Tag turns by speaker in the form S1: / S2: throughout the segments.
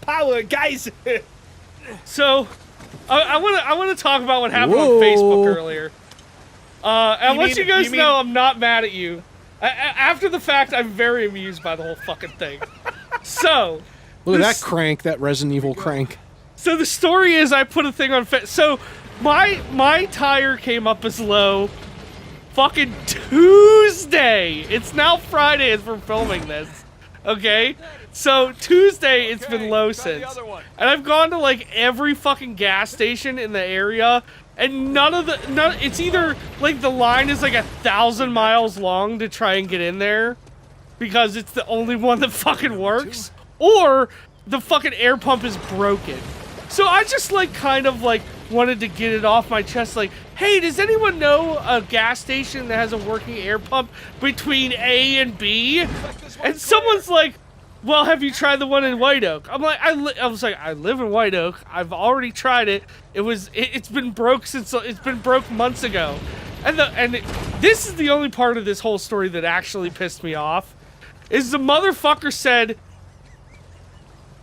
S1: Power, guys!
S2: So, I want to talk about what happened on Facebook earlier. And let you guys know I'm not mad at you. After the fact, I'm very amused by the whole fucking thing. So...
S3: Look at that crank, that Resident Evil crank.
S2: So the story is I put a thing on... So, my tire came up as low fucking Tuesday! It's now Friday as we're filming this. Okay? So, Tuesday, it's been low since. And I've gone to, like, every fucking gas station in the area, and it's either, like, the line is, like, 1,000 miles long to try and get in there, because it's the only one that fucking works, or the fucking air pump is broken. So I just, like, kind of, like, wanted to get it off my chest, like, hey, does anyone know a gas station that has a working air pump between A and B? And someone's like, well, have you tried the one in White Oak? I'm like, I was like, I live in White Oak. I've already tried it. It's been broke it's been broke months ago. And this is the only part of this whole story that actually pissed me off, is the motherfucker said,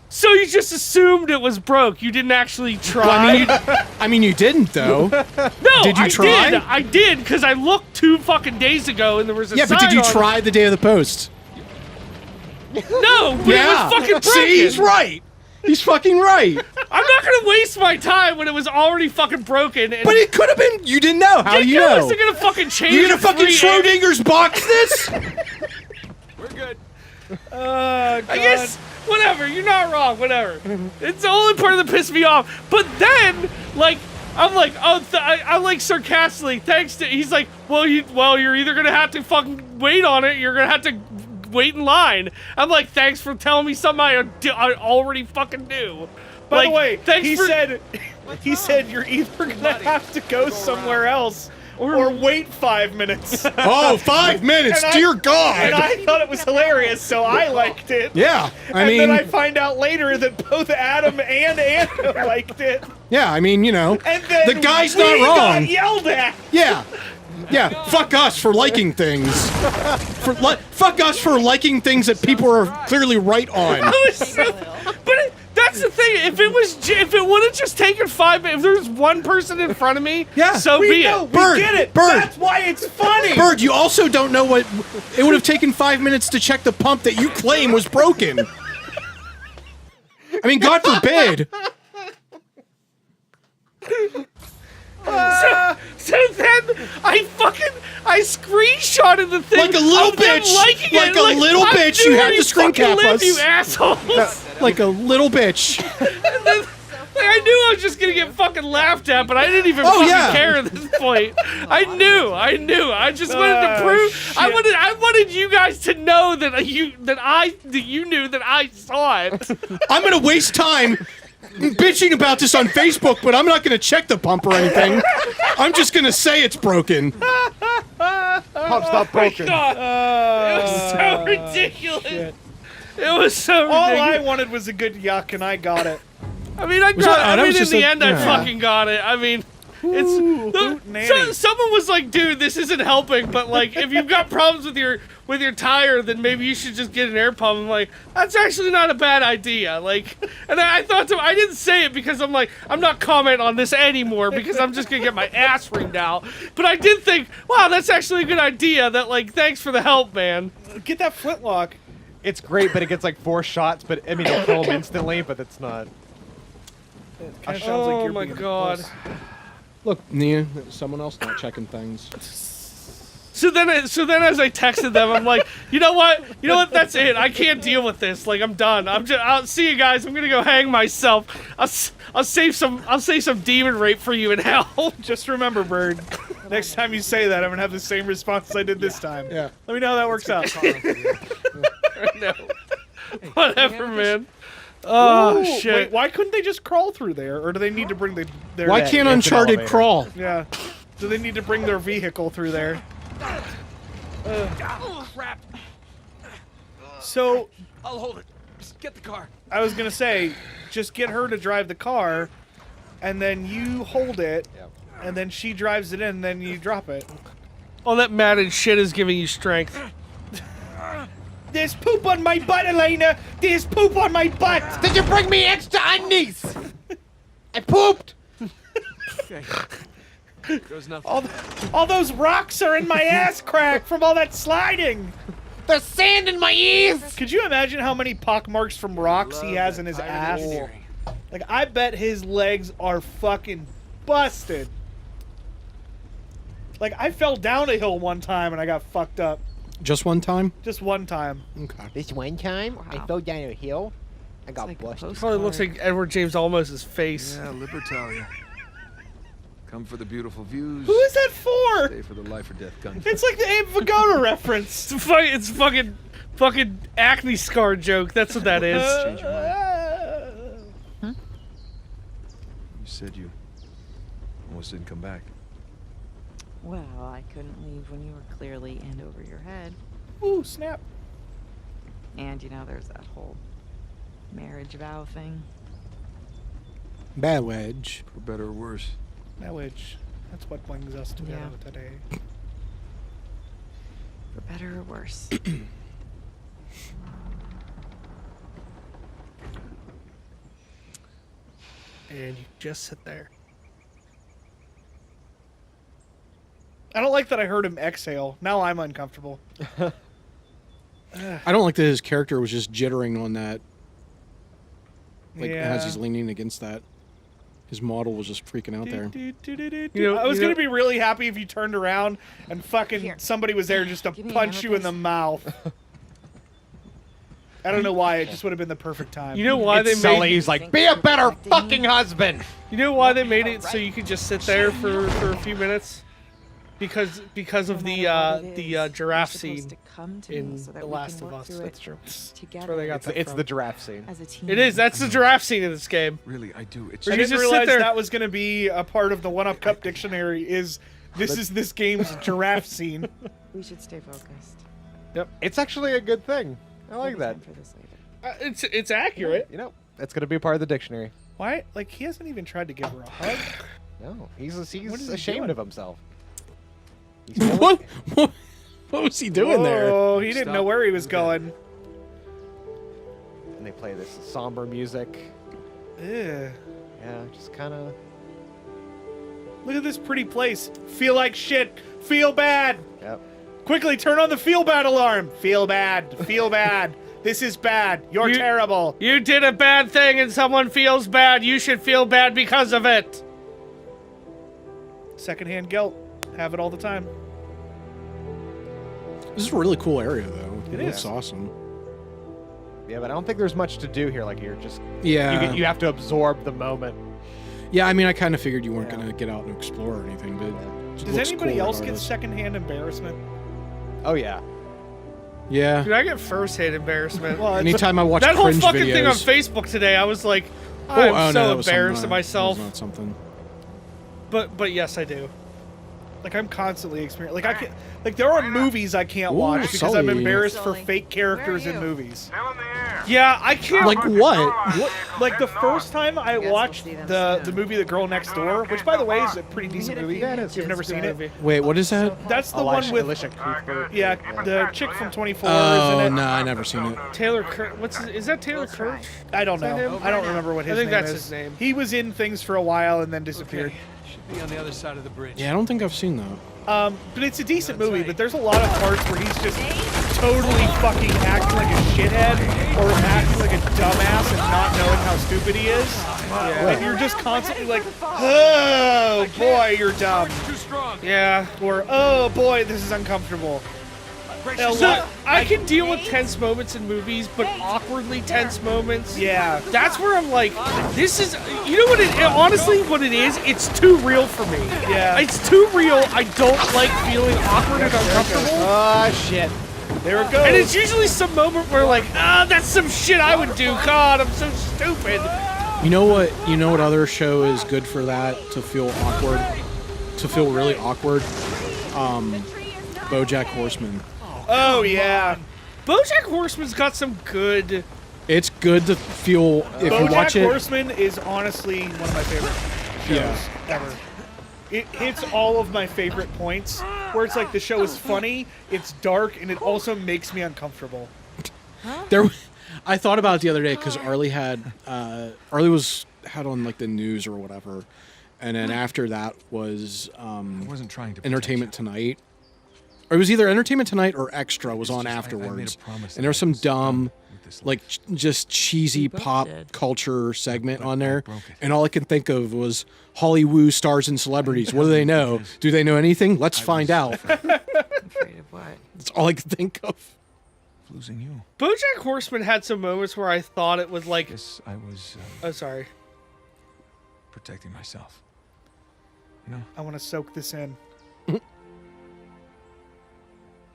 S2: so you just assumed it was broke. You didn't actually try.
S3: Well, I mean, you didn't though.
S2: No,
S3: did you try?
S2: I did, because I looked 2 fucking days ago and there was a sign.
S3: Yeah, but did you try the day of the post?
S2: No, but it was fucking broken.
S3: See, he's right. He's fucking right.
S2: I'm not gonna waste my time when it was already fucking broken. And
S3: but it could have been. You didn't know. How do you know?
S2: Wasn't gonna fucking change.
S3: You're gonna fucking Schrodinger's box this?
S4: We're good.
S2: I guess whatever. You're not wrong. Whatever. It's the only part that pissed me off. But then, like, I'm like, oh, I'm like sarcastically. Thanks to. He's like, well, you're either gonna have to fucking wait on it. You're gonna have to wait in line. I'm like, thanks for telling me something I already fucking knew.
S1: By the way, he said you're either gonna have to go somewhere else or wait 5 minutes.
S3: Oh, 5 minutes! Dear God!
S1: And I thought it was hilarious, so I liked it.
S3: Yeah, I mean,
S1: then I find out later that both Adam and Ando liked it.
S3: Yeah, I mean, you know,
S1: and then
S3: the guy's not wrong.
S1: Got yelled at.
S3: Yeah. Yeah, fuck us for liking things. Fuck us for liking things that people are clearly right on.
S2: But that's the thing. If it would have just taken 5 minutes, if there was one person in front of me, so be it.
S3: Bird,
S1: we get it.
S3: Bird.
S1: That's why it's funny.
S3: Bird, you also don't know what it would have taken 5 minutes to check the pump that you claim was broken. I mean, God forbid.
S2: So then I screenshotted the thing.
S3: Like a little bitch. Like a little bitch. You had to screen cap us.
S2: You assholes.
S3: Like a little bitch.
S2: And then, I knew I was just gonna get fucking laughed at, but I didn't even fucking care at this point. I knew. I just wanted to prove. Shit. I wanted you guys to know that you knew that I saw it.
S3: I'm gonna waste time bitching about this on Facebook, but I'm not gonna check the pump or anything. I'm just gonna say it's broken.
S4: Pump's not broken.
S2: It was so ridiculous. Shit. It was so ridiculous.
S1: All I wanted was a good yuck, and I got it.
S2: I mean, in the end, I fucking got it. I mean, someone was like, dude, this isn't helping, but like, if you've got problems with your tire, then maybe you should just get an air pump. I'm like, that's actually not a bad idea. Like, and I thought I didn't say it because I'm like, I'm not commenting on this anymore because I'm just gonna get my ass reamed out. But I did think, wow, that's actually a good idea. That, like, thanks for the help, man.
S1: Get that flintlock.
S4: It's great, but it gets like 4 shots. But I mean, it'll kill him instantly. But it's not.
S1: It kind of sounds like you're
S2: my
S1: being
S2: God.
S3: Look, Nia, someone else not checking things.
S2: So then as I texted them, I'm like, you know what? That's it. I can't deal with this. Like, I'm done. I'll see you guys. I'm gonna go hang myself. I'll save some demon rape for you in hell.
S1: Just remember, Bird. Next time you say that, I'm gonna have the same response as I did this time.
S3: Yeah.
S1: Let me know how that works out.
S2: No. Whatever, man. Oh, shit.
S1: Wait, why couldn't they just crawl through there? Or do they need to bring their...
S3: Why can't Uncharted crawl?
S1: Yeah. Do they need to bring their vehicle through there?
S4: Crap.
S1: So...
S4: I'll hold it. Just get the car.
S1: I was gonna say, just get her to drive the car, and then you hold it, and then she drives it in, and then you drop it.
S2: All that matted shit is giving you strength.
S1: There's poop on my butt, Elena! There's poop on my butt!
S4: Did you bring me extra undies? I pooped.
S5: There's nothing.
S1: All those rocks are in my ass crack from all that sliding!
S4: There's sand in my ears.
S1: Could you imagine how many pockmarks from rocks he has in his ass? Like, I bet his legs are fucking busted. Like, I fell down a hill one time and I got fucked up.
S3: Just one time?
S1: Just one time.
S3: Okay.
S4: This one time, I fell down a hill. I got
S6: like a
S4: busted.
S6: post-
S2: Probably looks like Edward James Olmos's face.
S5: Yeah, Libertalia. Come for the beautiful views.
S1: Who is that for?
S5: Stay for the life or death gun.
S1: It's like the Abe Vigoda reference.
S2: It's fucking acne scar joke. That's what that is.
S5: Change your mind. You said you almost didn't come back.
S6: Well, I couldn't leave when you were clearly in over your head.
S1: Ooh, snap.
S6: And you know, there's that whole marriage vow thing.
S3: Bad wedge.
S5: For better or worse.
S1: Marriage. That's what brings us together today.
S6: For better or worse.
S2: And you just sit there.
S1: I don't like that I heard him exhale. Now I'm uncomfortable.
S3: I don't like that his character was just jittering on that. Like, as he's
S1: Yeah.
S3: leaning against that. His model was just freaking out there.
S2: You know-
S1: I was
S2: you know-
S1: gonna be really happy if you turned around and fucking
S6: Here.
S1: somebody was there just to
S6: Give me a
S1: punch
S6: hammer,
S1: you in the
S6: please.
S1: mouth. I don't know why. It just would have been the perfect time.
S2: You know why
S4: It's
S2: they
S4: Sully.
S2: made?
S4: He's like, be a better fucking husband.
S2: You know why they made it so you could just sit there for a few minutes? Because of the giraffe scene in The Last of Us.
S6: That's
S2: true.
S6: Together.
S2: where they got that
S4: It's
S2: from.
S4: the giraffe scene.
S6: As a team.
S2: It is. That's the giraffe scene in this game.
S5: Really, I do. It's
S1: I
S2: You
S1: didn't
S2: just sit
S1: realize
S2: there-
S1: that was gonna be a part of the One Up Cup dictionary. Is this game's giraffe scene?
S6: We should stay focused.
S4: Yep. It's actually a good thing. I like
S6: We'll be
S4: that.
S6: fine for this later.
S2: It's accurate.
S4: You know, that's gonna be part of the dictionary.
S1: Why? Like he hasn't even tried to give her a hug.
S4: No, he's
S1: What is he
S4: ashamed
S1: doing?
S4: of himself. He's full of-
S3: What was he doing there?
S1: Oh, he didn't
S5: Stop.
S1: know where he was going.
S4: And they play this somber music.
S1: Ugh.
S4: Yeah, just kind of.
S1: Look at this pretty place. Feel like shit. Feel bad.
S4: Yep.
S1: Quickly turn on the feel bad alarm. Feel bad. Feel bad. This is bad. You're
S2: You-
S1: terrible.
S2: You did a bad thing and someone feels bad. You should feel bad because of it.
S1: Secondhand guilt. Have it all the time.
S3: This is a really cool area, though.
S1: It
S3: looks
S1: is.
S3: awesome.
S4: Yeah, but I don't think there's much to do here. Like you're just
S3: Yeah.
S4: you have to absorb the moment.
S3: Yeah, I mean, I kind of figured you weren't going to get out and explore or anything, but it
S1: Does
S3: looks
S1: anybody
S3: cool
S1: else get
S3: regardless.
S1: secondhand embarrassment?
S4: Oh yeah.
S3: Yeah.
S2: Dude, I get first-hand embarrassment.
S1: Well, it's-
S3: Anytime I watch
S2: that whole
S3: cringe
S2: fucking
S3: videos.
S2: thing on Facebook today, I was like,
S3: Oh,
S2: I'm
S3: no,
S2: so
S3: that was
S2: embarrassed
S3: something,
S2: of myself.
S3: That was not something.
S2: But yes, I do.
S1: Like I'm constantly experiencing. Like I can't. Like there are movies I can't
S3: Ooh,
S1: watch because I'm
S3: Sully.
S1: embarrassed for
S6: Sully.
S1: fake characters
S6: Where
S1: in
S6: are you?
S1: movies.
S2: Yeah, I can't.
S3: Like what?
S1: Like the first time I
S6: Guess we'll
S1: watched
S6: see them
S1: the
S6: soon.
S1: movie The Girl Next Door, which by the way is a pretty decent
S6: hit a
S1: movie.
S6: few
S1: You've
S6: inches,
S1: never seen it?
S2: Movie.
S3: Wait, what is that?
S1: That's the one with
S4: Alicia Cooper.
S1: yeah, the chick from 24 is
S3: Oh,
S1: in it.
S3: no, I never seen it.
S2: Taylor Kirk. Is that Taylor
S6: Let's try.
S2: Kirk?
S1: I don't
S2: that
S1: know.
S2: him?
S1: I don't remember what his
S2: I think
S1: name
S2: that's
S1: is.
S2: his name.
S1: He was in things for a while and then disappeared.
S5: Okay. Should be on the other side of the bridge.
S3: Yeah, I don't think I've seen that.
S1: But it's a decent movie, but there's a lot of parts where he's just totally fucking acting like a shithead or acting like a dumbass and not knowing how stupid he is. And you're just constantly like, oh boy, you're dumb.
S5: Too strong.
S2: Yeah.
S1: Or, oh boy, this is uncomfortable. A
S2: So
S1: lot-
S2: I can deal with tense moments in movies, but awkwardly tense moments.
S1: Yeah.
S2: That's where I'm like, this is. You know what it? Honestly, what it is? It's too real for me.
S1: Yeah.
S2: It's too real. I don't like feeling awkward and uncomfortable.
S4: Ah, shit.
S1: There it goes.
S2: And it's usually some moment where like, that's some shit I would do. God, I'm so stupid.
S3: You know what? You know what other show is good for that? To feel awkward, to feel really awkward. BoJack Horseman.
S1: Oh yeah.
S2: BoJack Horseman's got some good.
S3: It's good to feel if you
S1: BoJack
S3: watch it.
S1: Horseman is honestly one of my favorite shows
S3: Yeah.
S1: ever. It hits all of my favorite points where it's like the show is funny, it's dark, and it also makes me uncomfortable.
S3: I thought about it the other day because Arlie had had on like the news or whatever, and then after that was
S5: I wasn't trying to
S3: Entertainment
S5: protect you.
S3: Tonight, or it was either Entertainment Tonight or Extra was
S5: It's
S3: on
S5: just, I made a
S3: afterwards,
S5: promise
S3: and there was
S5: that
S3: some
S5: I was done
S3: dumb,
S5: with this
S3: like
S5: life.
S3: just cheesy
S6: both
S3: pop
S6: did.
S3: culture segment
S5: But
S3: on
S5: I
S3: there,
S5: broke it.
S3: and all I could think of was Hollywood stars and celebrities. What do they know?
S5: Because
S3: Do they know anything? Let's
S5: I
S3: find
S5: was
S3: out.
S6: Afraid of what?
S3: That's all I could think of.
S5: losing you.
S2: BoJack Horseman had some moments where I thought it was like,
S5: Guess I was
S2: oh sorry,
S5: protecting myself. You know,
S1: I want to soak this in.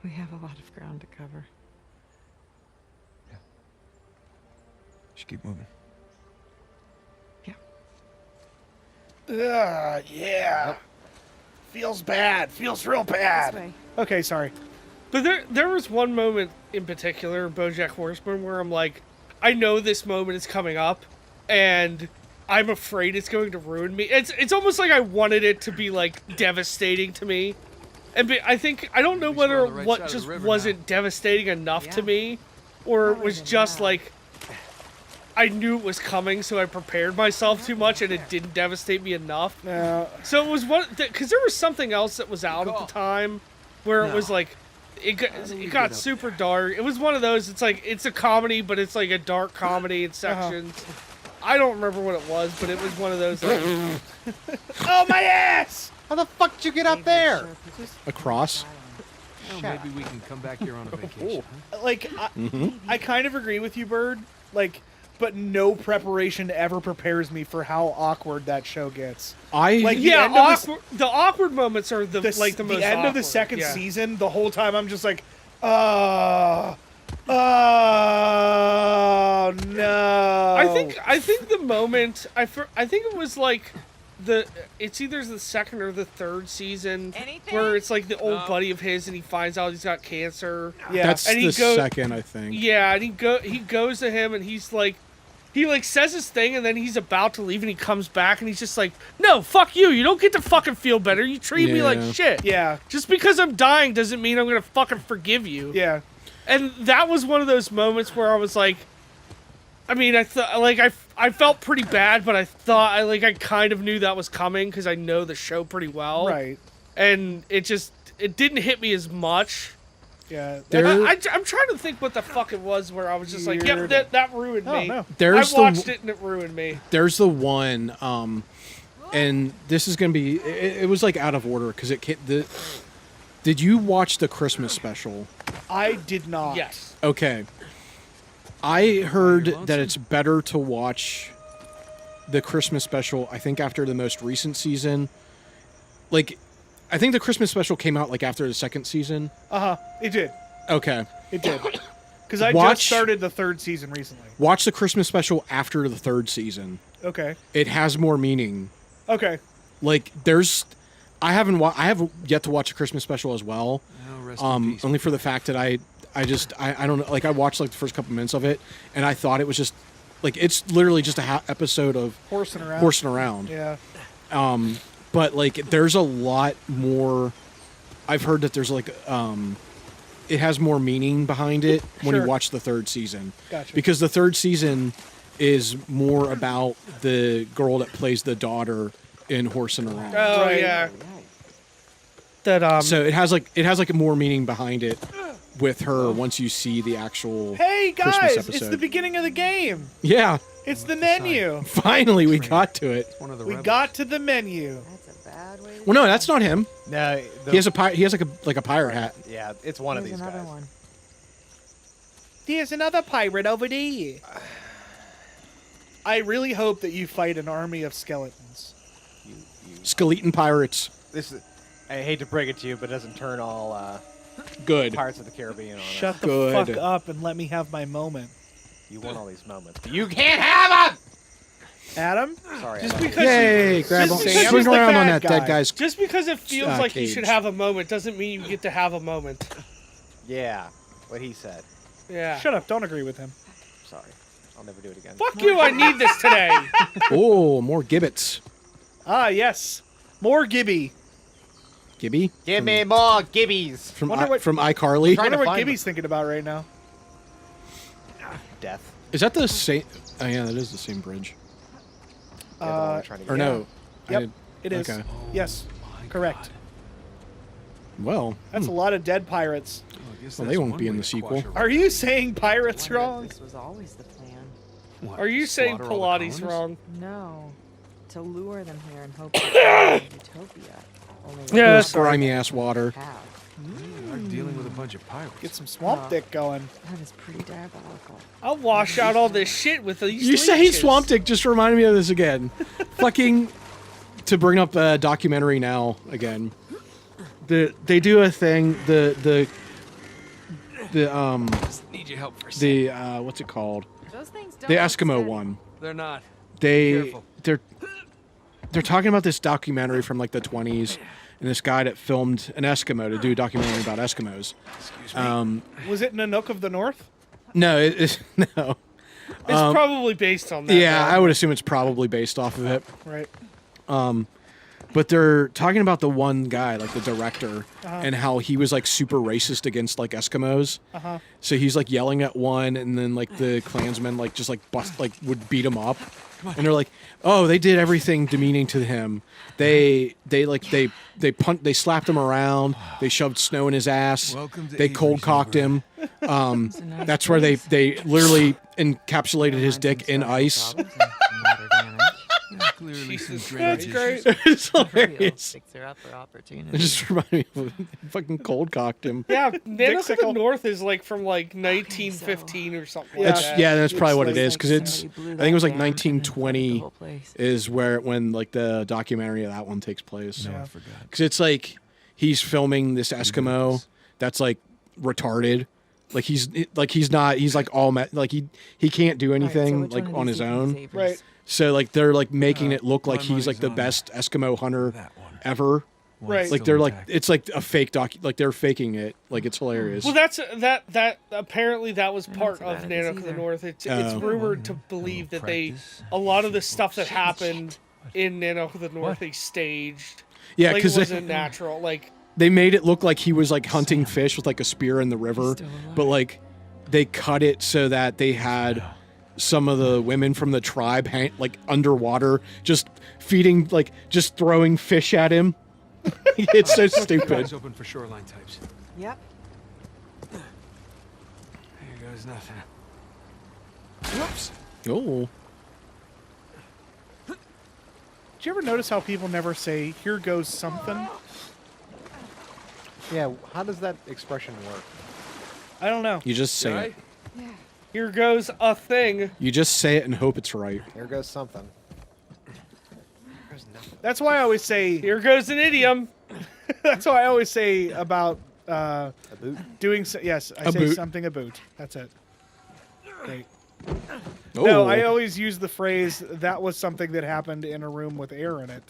S6: We have a lot of ground to cover.
S5: should keep moving.
S1: Yeah. Feels bad. Feels real bad.
S6: This way.
S1: Okay, sorry.
S2: but there was one moment in particular, in BoJack Horseman, where I'm like, I know this moment is coming up, and I'm afraid it's going to ruin me. It's almost like I wanted it to be like devastating to me, and I think I don't know
S5: At least we're
S2: whether
S5: on the right
S2: what
S5: side of the
S2: just
S5: river
S2: wasn't devastating enough to
S6: Yeah.
S2: me, or it
S6: More
S2: was
S6: than
S2: just
S6: that.
S2: like I knew it was coming, so I prepared myself too much, and it didn't devastate me enough. So it was one because there was something else that was out at the time where it was like it got super dark. It was one of those. It's like it's a comedy, but it's like a dark comedy in sections. I don't remember what it was, but it was one of those. Like,
S1: Oh, my ass!
S4: How the fuck did you get up there?
S3: Across.
S5: Maybe we can come back here on a vacation.
S1: Like, I kind of agree with you, Bird. Like, but no preparation ever prepares me for how awkward that show gets. Like, the
S2: yeah,
S1: end of the-
S2: the awkward moments are the most
S1: the end of the
S2: awkward,
S1: second
S2: yeah.
S1: season, the whole time I'm just like, oh no.
S2: I think the moment I think it was like it's either the second or the third season where it's like the old buddy of his and he finds out he's got cancer.
S1: Yeah.
S3: That's
S2: And he
S3: the
S2: goes-
S3: second, I think.
S2: Yeah, and he goes to him and he's like he like says his thing and then he's about to leave and he comes back and he's just like, no, fuck you. You don't get to fucking feel better. You treat me like
S3: Yeah.
S2: shit.
S1: Yeah.
S2: Just because I'm dying doesn't mean I'm gonna fucking forgive you.
S1: Yeah.
S2: And that was one of those moments where I was like, I mean, I thought like I felt pretty bad, but I thought I kind of knew that was coming because I know the show pretty well.
S1: Right.
S2: And it didn't hit me as much.
S1: Yeah.
S3: There-
S2: I'm trying to think what the fuck it was where I was just like, yep, that ruined me.
S1: no.
S3: There's
S2: I watched it and it ruined me.
S3: There's the one, and this is gonna be. It was like out of order because did you watch the Christmas special?
S1: I did not.
S2: Yes.
S3: Okay. I heard that it's better to watch the Christmas special, I think, after the most recent season. Like, I think the Christmas special came out, like, after the second season.
S1: It did.
S3: Okay.
S1: It did. Because I
S3: Watch-
S1: just started the third season recently.
S3: Watch the Christmas special after the third season.
S1: Okay.
S3: It has more meaning.
S1: Okay.
S3: Like, I have yet to watch a Christmas special as well.
S5: Oh, rest in peace.
S3: Only for the fact that I don't know, like I watched like the first couple minutes of it and I thought it was just like it's literally just a episode of
S1: Horsing around.
S3: Yeah.
S1: Yeah.
S3: But like there's a lot more. I've heard that there's like it has more meaning behind it when you
S1: Sure.
S3: watch the third season.
S1: Gotcha.
S3: Because the third season is more about the girl that plays the daughter in Horsing Around.
S2: Oh
S1: Right.
S2: yeah. That
S3: So it has like more meaning behind it with her once you see the actual
S1: Hey
S3: Christmas
S1: guys,
S3: episode.
S1: it's the beginning of the game.
S3: Yeah.
S1: It's the menu.
S3: Finally we got to it.
S5: One of the
S1: We
S5: rebels.
S1: got to the menu.
S6: That's a bad way.
S3: Well, no, that's not him.
S4: No,
S3: He has like a pirate hat.
S4: Yeah, it's one of
S6: Here's
S4: these
S6: another
S4: guys.
S6: one.
S1: There's another pirate over there. I really hope that you fight an army of skeletons.
S3: Skeleton pirates.
S4: This is. I hate to break it to you, but it doesn't turn all
S3: Good.
S4: Pirates of the Caribbean on
S1: Shut
S4: us.
S1: the
S3: Good.
S1: fuck up and let me have my moment.
S4: You want all these moments, but you can't have them.
S1: Adam?
S4: Sorry.
S2: just
S4: Adam.
S2: because
S3: Yay! Grab
S1: Just
S3: on.
S1: Sam
S3: Swing
S1: is the
S3: around on
S1: bad
S3: that dead
S1: guy.
S3: guy's.
S2: just because it feels like you
S3: cage.
S2: should have a moment doesn't mean you get to have a moment.
S4: Yeah, what he said.
S2: Yeah.
S1: Shut up, don't agree with him.
S4: Sorry, I'll never do it again.
S2: Fuck you, I need this today.
S3: Oh, more gibbets.
S1: Ah, yes. More Gibby.
S3: Gibby.
S4: Give me more gibbies.
S3: From
S1: Wonder what-
S3: from iCarly.
S4: Trying
S1: I wonder
S4: to
S1: what
S4: find
S1: Gibby's thinking about right now.
S4: death.
S3: Is that the same? Oh yeah, that is the same bridge.
S4: Yeah, the one we're trying to get
S3: Or
S4: at.
S3: no?
S1: Yep, it is.
S3: Okay.
S1: Yes, correct.
S3: Well,
S1: That's a lot of dead pirates.
S5: Well, I guess
S3: Well,
S5: that's
S3: they won't
S5: one
S3: be in
S5: way
S3: the
S5: to
S3: sequel.
S5: quash a
S1: Are you saying pirates
S6: Wonder if
S1: wrong?
S6: This was always the plan.
S5: What,
S2: Are you saying
S5: slaughter all the
S2: Pilates
S5: colonists?
S2: wrong?
S6: No, to lure them here and hope to utopia. Only with
S2: Yeah,
S6: the
S2: sorry.
S3: grimy ass water.
S6: have.
S5: We are dealing with a bunch of pirates.
S1: Get some swamp dick going.
S6: That is pretty diabolical.
S2: I'll wash out all this shit with these
S3: You saying
S2: leeches.
S3: Swamp Dick just reminded me of this again. Fucking to bring up a documentary now again. They do a thing. The
S5: Need your help for a
S3: the what's it called?
S6: Those things don't
S3: The
S6: look
S3: Eskimo
S6: steady.
S3: one.
S5: They're not.
S3: They're
S5: Careful.
S3: they're talking about this documentary from like the 20s, and this guy that filmed an Eskimo to do a documentary about Eskimos.
S5: Excuse me.
S1: Was it Nanook of the North?
S3: No, it's no.
S2: It's probably based on that.
S3: Yeah,
S2: though.
S3: I would assume it's probably based off of it.
S1: Right.
S3: But they're talking about the one guy, like the director, and how he was like super racist against like Eskimos. So he's like yelling at one, and then like the Klansmen like just like would beat him up, and they're like, oh, they did everything demeaning to him. They slapped him around. They shoved snow in his ass.
S5: Welcome to
S3: They cold
S5: Avery's
S3: cocked him.
S6: It's a nice
S3: That's where they
S6: place.
S3: literally encapsulated his
S6: Find
S3: dick
S6: some
S3: in
S6: structural
S3: ice.
S6: problems and water damage.
S5: Clearly some
S2: Jesus,
S5: drainage
S2: that's
S5: issues.
S2: great.
S3: It's
S6: Real
S3: hilarious.
S6: fixer upper
S3: It
S6: opportunity.
S3: just reminded me of fucking cold cocked him.
S2: Yeah, Nanook of the
S1: Dixicle.
S2: North is like from like 1915 or something like
S3: That's
S2: that.
S3: yeah, that's probably
S1: It's
S3: what it
S1: like
S3: is because it's.
S6: somebody blew
S3: I
S6: that
S3: think it was like
S6: dam and then flooded the
S3: 1920
S6: whole place.
S3: is when like the documentary of that one takes place.
S5: No, I forgot.
S3: Because it's like he's filming this Eskimo that's like retarded. Like he's like all like he can't do
S6: All right, so
S3: anything
S6: which
S3: like
S6: one of
S3: on
S6: these
S3: his
S6: do you think's
S3: own.
S6: Avery's?
S1: Right.
S3: So like they're like making it look like
S5: my
S3: he's like the
S5: money's
S3: best Eskimo hunter
S5: That one.
S3: ever.
S1: Right.
S5: One's
S3: Like
S5: still
S3: they're like
S5: intact.
S3: it's like a fake like they're faking it. Like it's hilarious.
S2: Well, that apparently that was
S6: not
S2: part
S6: so
S2: of
S6: bad at this
S2: Nanook of the
S6: either.
S2: North. It's
S3: Oh.
S2: rumored to believe that
S5: practice.
S2: a lot of the stuff that happened in Nanook of the North
S5: What?
S2: they staged.
S3: Yeah,
S2: like it
S3: because
S2: wasn't natural. Like
S3: they made it look like he was like hunting fish with like a spear in the river,
S6: still alive.
S3: but like they cut it so that they had some of the women from the tribe like underwater just feeding like just throwing fish at him. It's so stupid.
S5: Eyes open for shoreline types.
S6: Yep.
S5: Here goes nothing. Whoops.
S3: Oh,
S1: Did you ever notice how people never say, here goes something?
S4: Yeah, how does that expression work?
S1: I don't know.
S3: you just say
S5: Guy?
S3: it.
S2: here goes a thing.
S3: You just say it and hope it's right.
S4: Here goes something. There's nothing.
S1: That's why I always say,
S2: Here goes an idiom.
S1: that's why I always say about
S4: A boot?
S1: doing, yes, I
S3: A
S1: say
S3: boot.
S1: something a boot. That's it. Great.
S3: Oh,
S1: No, I always use the phrase, that was something that happened in a room with air in it.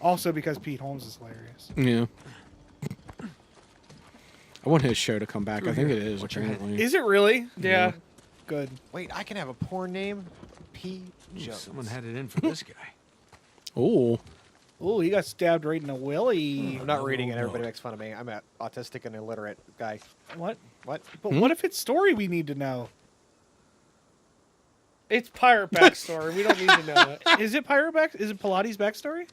S1: Also because Pete Holmes is hilarious.
S3: yeah. I want his show to come back. I think it is
S5: Watch your head.
S3: apparently.
S1: Is it really?
S2: Yeah.
S1: Good.
S4: Wait, I can have a porn name? P. Jones.
S5: Someone had it in for this guy.
S3: Oh,
S1: Ooh, he got stabbed right in the willy.
S4: I'm not reading it. Everybody makes fun of me. I'm an autistic and illiterate guy.
S1: What?
S4: What?
S1: But what if it's story we need to know?
S2: It's pirate backstory. We don't need to know it.
S1: Is it pirate back? Is it Pilates backstory?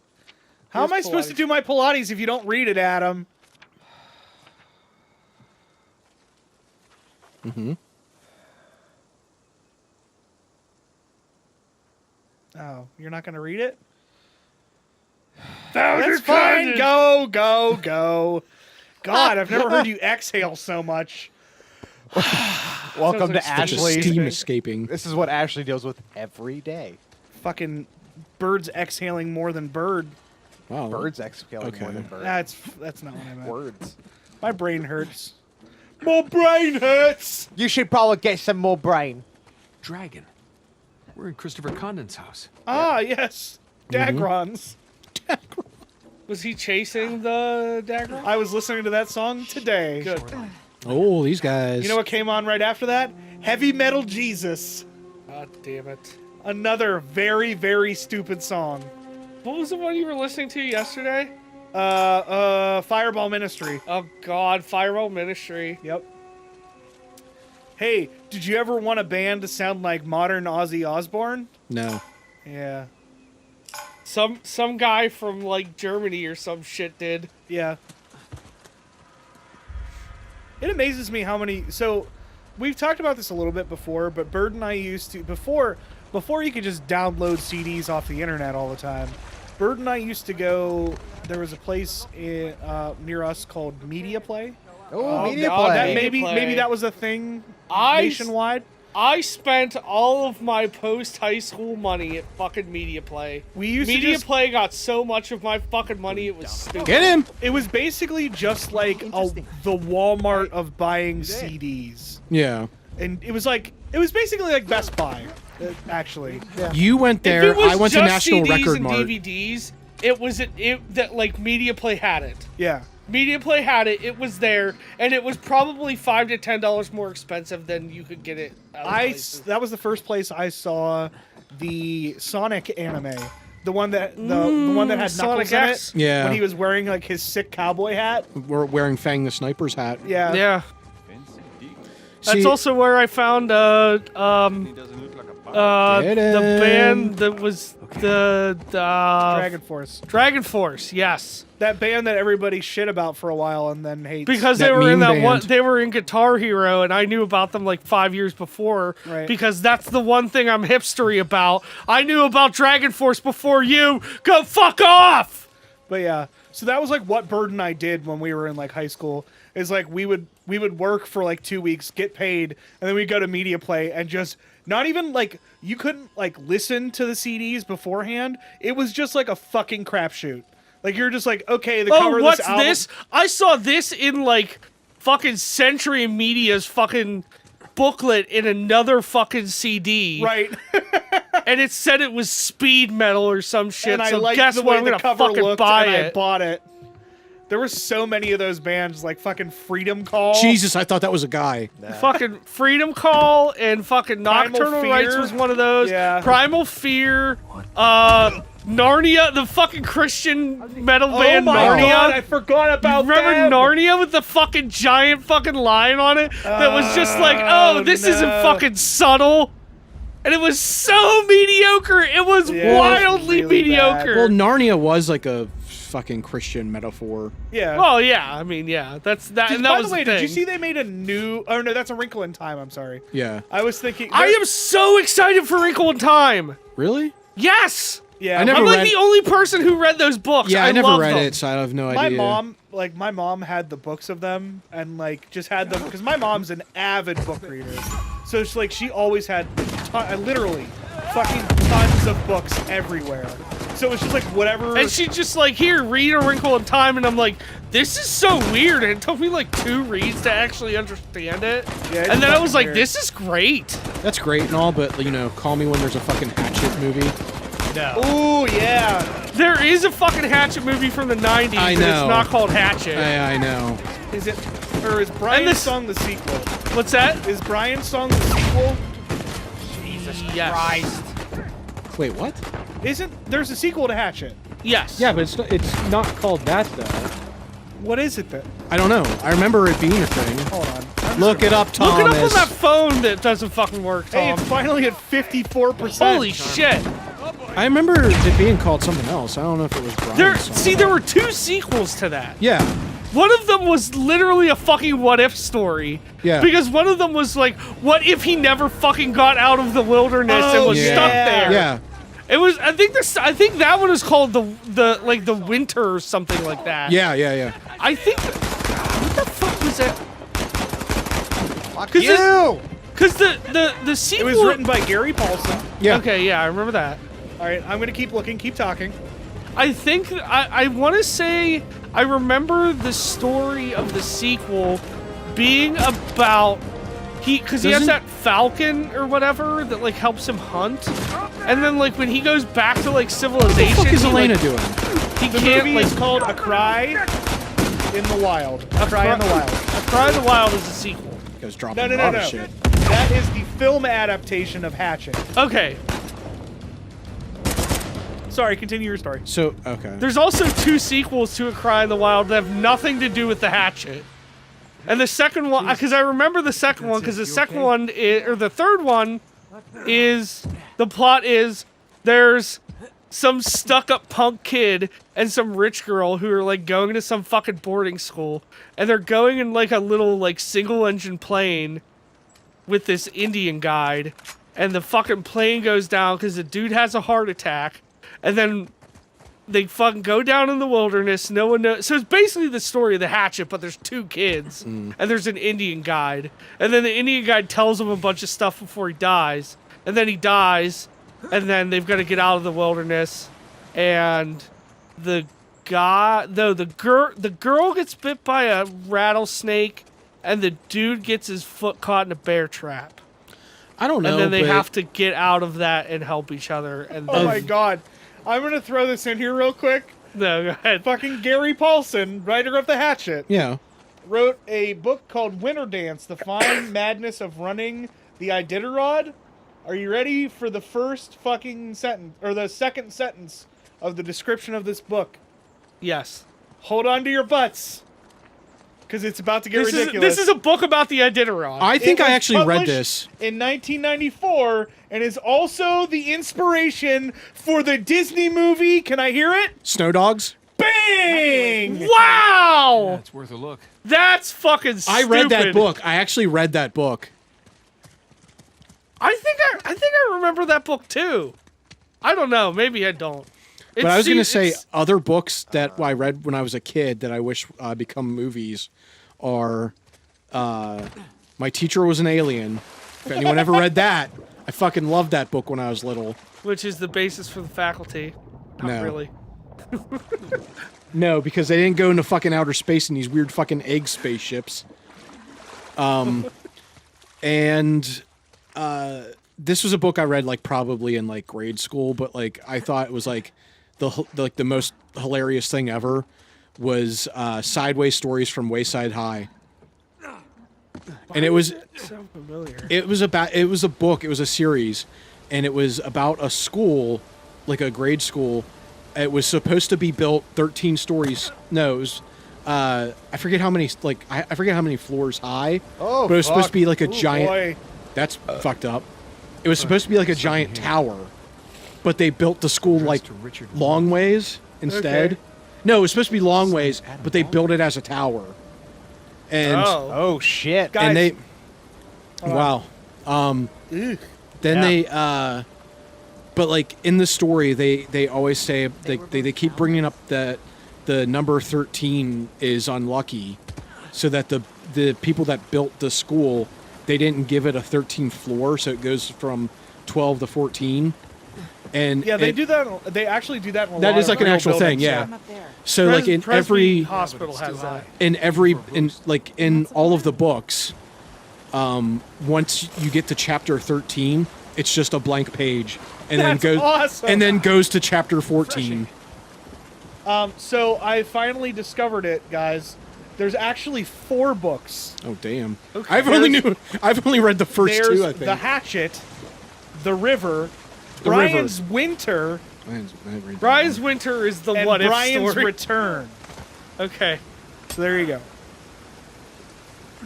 S1: How
S2: Here's
S1: am I supposed to
S2: Pilates.
S1: do my Pilates if you don't read it, Adam?
S3: mm-hmm.
S1: Oh, you're not going to read it?
S2: Found
S1: That's
S2: your
S1: fine.
S2: cousin.
S1: Go, go, go. God, I've never heard you exhale so much.
S4: Welcome
S2: like
S4: to
S2: such a
S3: Just
S4: Ashley.
S3: steam escaping.
S4: This is what Ashley deals with every day.
S1: Fucking birds exhaling more than bird.
S3: Wow.
S4: Birds exhaling more
S3: Okay.
S4: than birds.
S1: That's not what I meant.
S4: Words.
S1: My brain hurts. My brain hurts.
S4: You should probably get some more brain.
S5: Dragon. We're in Christopher Condon's house.
S1: Ah, yes. Dagrons.
S2: Was he chasing the dagger?
S1: I was listening to that song today.
S2: Good.
S3: Oh, these guys.
S1: You know what came on right after that? Heavy Metal Jesus.
S2: God damn it.
S1: Another very, very stupid song.
S2: What was the one you were listening to yesterday?
S1: Fireball Ministry.
S2: Oh God, Fireball Ministry.
S1: Yep. Hey, did you ever want a band to sound like modern Ozzy Osbourne?
S3: No.
S1: Yeah.
S2: Some guy from like Germany or some shit did.
S1: Yeah. It amazes me how many. So, we've talked about this a little bit before, but Bird and I used to before you could just download CDs off the internet all the time. Bird and I used to go. There was a place near us called Media Play.
S4: Oh, media
S2: God,
S4: play.
S1: That
S2: Media Play.
S1: maybe that was a thing
S2: I
S1: nationwide.
S2: I spent all of my post-high school money at fucking Media Play.
S1: We used to
S2: Media
S1: just-
S2: Play got so much of my fucking money, it was stupid.
S3: Get him!
S1: It was basically just like the Walmart of buying CDs,
S3: Yeah.
S1: and it was basically like Best Buy, actually. Yeah.
S3: You went
S2: If
S3: there.
S2: it was
S3: I went to
S2: just
S3: National
S2: CDs
S3: Record
S2: and
S3: Mart.
S2: DVDs, that like Media Play had it.
S1: Yeah.
S2: Media Play had it. It was there, and it was probably $5 to $10 more expensive than you could get it. Other places.
S1: That was the first place I saw the Sonic anime, the one that the one that had
S2: Sonic
S1: Knuckles in
S2: X?
S1: it.
S3: Yeah.
S1: When he was wearing like his sick cowboy hat.
S3: We're wearing Fang the Sniper's hat.
S1: Yeah.
S2: Yeah, that's
S3: See-
S2: also where I found
S3: Get
S2: the
S3: him.
S2: band that was the
S1: Dragon Force.
S2: Dragon Force. Yes,
S1: That band that everybody shit about for a while and then hates.
S2: because
S3: That
S2: they were in
S3: meme
S2: that one.
S3: band.
S2: They were in Guitar Hero, and I knew about them like 5 years before.
S1: Right.
S2: Because that's the one thing I'm hipstery about. I knew about Dragon Force before you. Go fuck off.
S1: But yeah, so that was like what Bird and I did when we were in like high school. Is like we would work for like 2 weeks, get paid, and then we'd go to Media Play and just not even like you couldn't like listen to the CDs beforehand. It was just like a fucking crapshoot. Like you're just like, okay, the cover
S2: Oh,
S1: of
S2: what's
S1: this album.
S2: this? I saw this in like fucking Century Media's fucking booklet in another fucking CD.
S1: Right.
S2: And it said it was speed metal or some shit.
S1: And I
S2: so
S1: liked
S2: guess
S1: the
S2: what?
S1: way
S2: I'm
S1: the
S2: gonna
S1: cover
S2: fucking
S1: looked,
S2: buy
S1: and I
S2: it.
S1: bought it. There were so many of those bands, like fucking Freedom Call.
S3: Jesus, I thought that was a guy.
S2: Fucking Freedom Call and fucking
S1: Primal
S2: Nocturnal
S1: Fear.
S2: Rites was one of those.
S1: Yeah.
S2: Primal Fear. Narnia, the fucking Christian metal
S1: Oh
S2: band
S1: my
S2: Narnia.
S1: god, I forgot about
S2: Remember
S1: them.
S2: Narnia with the fucking giant fucking lion on it? That was just like, oh, this isn't
S1: no.
S2: fucking subtle. And it was so mediocre. It was
S1: Yeah, it was
S2: wildly
S1: really
S2: mediocre.
S3: Well, Narnia was like a fucking Christian metaphor.
S1: Yeah.
S2: Well, yeah. I mean, yeah. That's that. And that
S1: By
S2: was
S1: the way,
S2: the thing.
S1: did you see they made a new? Oh no, that's A Wrinkle in Time. I'm sorry.
S3: Yeah.
S1: I was thinking.
S2: I am so excited for Wrinkle in Time.
S3: Really?
S2: Yes.
S1: Yeah,
S3: I never
S2: I'm like
S3: read-
S2: the only person who read those books.
S3: Yeah, I never
S2: love
S3: read
S2: them.
S3: it, so I have no
S1: my
S3: idea.
S1: mom had the books of them and like just had them because my mom's an avid book reader, so it's like she always had literally fucking tons of books everywhere. So it's just like whatever.
S2: And she just like, here, read A Wrinkle in Time, and I'm like, this is so weird. And it took me like 2 reads to actually understand it.
S1: Yeah, it's
S2: and then I
S1: fucking
S2: was like,
S1: weird.
S2: this is great.
S3: That's great and all, but you know, call me when there's a fucking Hatchet movie.
S1: Ooh yeah.
S2: There is a fucking Hatchet movie from the 90s,
S3: I
S2: and
S3: know.
S2: it's not called Hatchet.
S3: I know.
S1: Is it or is Brian's
S2: this-
S1: song the sequel?
S2: What's that?
S1: Is Brian's song the sequel?
S2: Yes.
S3: Wait, what?
S1: Isn't there's a sequel to Hatchet?
S2: Yes.
S7: Yeah, but it's not called that though.
S1: What is it then?
S3: I don't know. I remember it being a thing.
S1: Hold on.
S3: Look it up, Thomas.
S2: Look it up on that phone that doesn't fucking work, Tom.
S1: Hey, it's finally at 54%.
S2: Holy shit.
S3: I remember it being called something else. I don't know if it was Brian's song.
S2: There were 2 sequels to that.
S3: Yeah.
S2: One of them was literally a fucking what if story.
S3: Yeah.
S2: Because one of them was like, what if he never fucking got out of the wilderness and was
S3: yeah.
S2: stuck there?
S3: Yeah.
S2: It was. I think that one is called the winter or something like that.
S3: Yeah, yeah, yeah.
S2: I think. What the fuck was that?
S4: Fuck
S2: 'Cause
S4: you!
S2: Because the
S1: It
S2: sequel.
S1: was written by Gary Paulson.
S3: Yeah.
S2: Okay, yeah, I remember that.
S1: All right, I'm gonna keep looking, keep talking.
S2: I think I want to say I remember the story of the sequel being about because he has
S3: Doesn't-
S2: that falcon or whatever that like helps him hunt, and then like when he goes back to like civilization,
S3: What the fuck is
S2: he,
S3: Elena
S2: like,
S3: doing?
S2: he
S1: The
S2: can't
S1: movie
S2: like
S1: is called A Cry in the Wild. A Cry in the Wild.
S2: A Cry in the Wild is a sequel.
S3: Goes dropping
S1: No,
S3: a
S1: no, no,
S3: lot
S1: no.
S3: of shit.
S1: That is the film adaptation of Hatchet.
S2: Okay,
S1: Sorry, continue your story.
S3: So, okay.
S2: there's also 2 sequels to A Cry in the Wild that have nothing to do with the Hatchet. And the second one, because I remember the second one, because the second one is, or the third one is, the plot is there's some stuck-up punk kid and some rich girl who are like going to some fucking boarding school, and they're going in like a little like single-engine plane with this Indian guide, and the fucking plane goes down because the dude has a heart attack, and then they fucking go down in the wilderness. No one knows. So it's basically the story of the Hatchet, but there's two kids, and there's an Indian guide. And then the Indian guide tells them a bunch of stuff before he dies. And then he dies, and then they've got to get out of the wilderness. And the guy, no, the girl gets bit by a rattlesnake, and the dude gets his foot caught in a bear trap.
S3: I don't know.
S2: And then they
S3: but
S2: have to get out of that and help each other. And
S1: Oh my god. I'm gonna throw this in here real quick.
S2: no, go ahead.
S1: Fucking Gary Paulson, writer of The Hatchet,
S3: Yeah.
S1: wrote a book called Winter Dance, The Fine Madness of Running the Iditarod. Are you ready for the first fucking sentence, or the second sentence of the description of this book?
S2: Yes.
S1: Hold on to your butts, because it's about to get ridiculous.
S2: This is a book about the Iditarod.
S3: I think
S1: It
S3: I
S1: was
S3: actually read
S1: published
S3: this.
S1: in 1994, and is also the inspiration for the Disney movie. Can I hear it?
S3: Snow Dogs?
S1: Bang!
S2: Wow!
S5: It's worth a look.
S2: That's fucking stupid.
S3: I read that book. I actually read that book.
S2: I think I remember that book too. I don't know. Maybe I don't.
S3: But I was going to say
S2: it's-
S3: other books that I read when I was a kid that I wish become movies are My Teacher Was an Alien. If anyone ever read that, I fucking loved that book when I was little.
S2: which is the basis for the faculty. Not
S3: No.
S2: really.
S3: No, because they didn't go into fucking outer space in these weird fucking egg spaceships. And this was a book I read like probably in like grade school, but like I thought it was like the most hilarious thing ever was Sideways Stories from Wayside High. And it was
S2: So familiar.
S3: it was a book, it was a series, and it was about a school, like a grade school. It was supposed to be built 13 stories. No, it was I forget how many I forget how many floors high.
S4: Oh,
S3: but it was supposed to
S4: fuck.
S3: be like a
S1: Ooh,
S3: giant
S1: boy.
S3: That's fucked up. It was supposed to be like a giant tower, but they built the school like
S5: to Richard
S3: long ways instead.
S1: Okay.
S3: No, it was supposed to be long ways, but they built it as a tower. And
S2: Oh.
S4: Oh shit!
S1: Guys,
S3: and they
S1: hold
S3: wow.
S1: Ugh.
S3: Then
S1: Yeah.
S3: they but like in the story they always say they keep bringing up that the number 13 is unlucky, so that the people that built the school, they didn't give it a 13th floor, so it goes from 12 to 14. And
S1: Yeah, they
S3: it-
S1: do that. They actually do that in a
S3: That
S1: lot
S3: is
S1: of
S3: like an
S1: real
S3: actual thing,
S1: buildings,
S3: yeah.
S6: I'm up there.
S3: So like in every
S2: hospital has that.
S3: in all of the books, once you get to chapter 13, it's just a blank page, and
S1: That's
S3: then goes
S1: awesome.
S3: and then goes to chapter 14.
S1: So I finally discovered it, guys. There's actually 4 books.
S3: Oh damn!
S2: Okay.
S3: I've only read the first
S1: There's
S3: 2. I think.
S1: The Hatchet, The River,
S3: The
S1: Brian's Winter,
S3: I didn't read that
S2: Brian's
S3: one.
S2: Winter is the
S1: and
S2: what if
S1: Brian's
S2: story.
S1: Return.
S2: Okay.
S1: So there you go.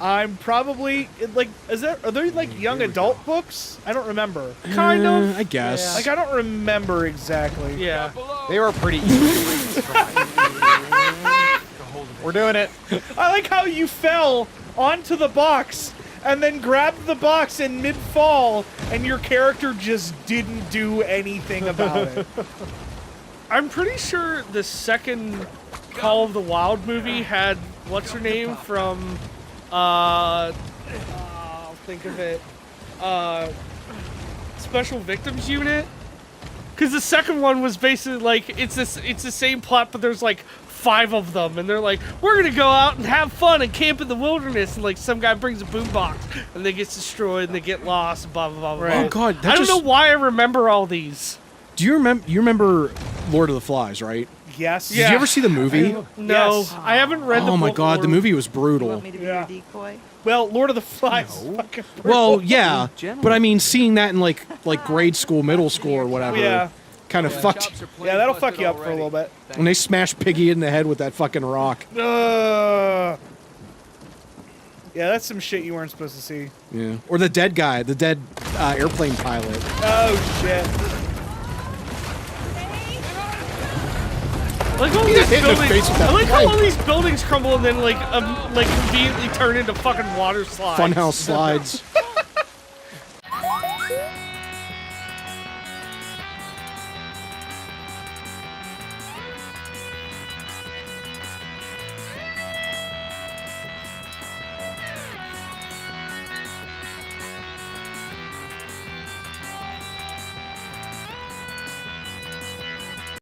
S1: I'm probably like, are there like young adult books? I don't remember.
S2: Kind of.
S3: I guess.
S1: Like I don't remember exactly.
S2: Yeah.
S4: They were pretty easy. We're doing it.
S1: I like how you fell onto the box and then grabbed the box in mid-fall, and your character just didn't do anything about it.
S2: I'm pretty sure the second Call of the Wild movie had what's her name from I'll think of it. Special Victims Unit. Because the second one was basically like it's the same plot, but there's like 5 of them, and they're like, we're gonna go out and have fun and camp in the wilderness, and like some guy brings a boombox, and they get destroyed, and they get lost, blah blah blah blah.
S1: Right.
S3: Oh god, that
S2: I don't
S3: just,
S2: know why I remember all these.
S3: Do you remember? You remember Lord of the Flies, right?
S1: Yes.
S3: Did you ever see the movie?
S2: No,
S1: Yes.
S2: I haven't read the
S3: Oh my
S2: book
S3: god,
S2: or-
S3: the movie was
S6: You
S3: brutal.
S6: want me to be
S1: Yeah.
S6: your decoy?
S1: Well, Lord of the Flies. Fucking
S3: Well, yeah, but I mean, seeing that in like grade school, middle school, or whatever,
S1: Yeah.
S3: kind of fucked.
S1: Yeah, that'll fuck you up for a little bit.
S3: When they smashed Piggy in the head with that fucking rock.
S1: Yeah, that's some shit you weren't supposed to see.
S3: Yeah. Or the dead guy, the dead airplane pilot.
S1: Oh shit.
S2: I like all
S3: You
S2: these
S3: hit in the
S2: buildings.
S3: face with that
S2: I like how
S3: pipe.
S2: all these buildings crumble and then like conveniently turn into fucking water slides.
S3: Funhouse slides.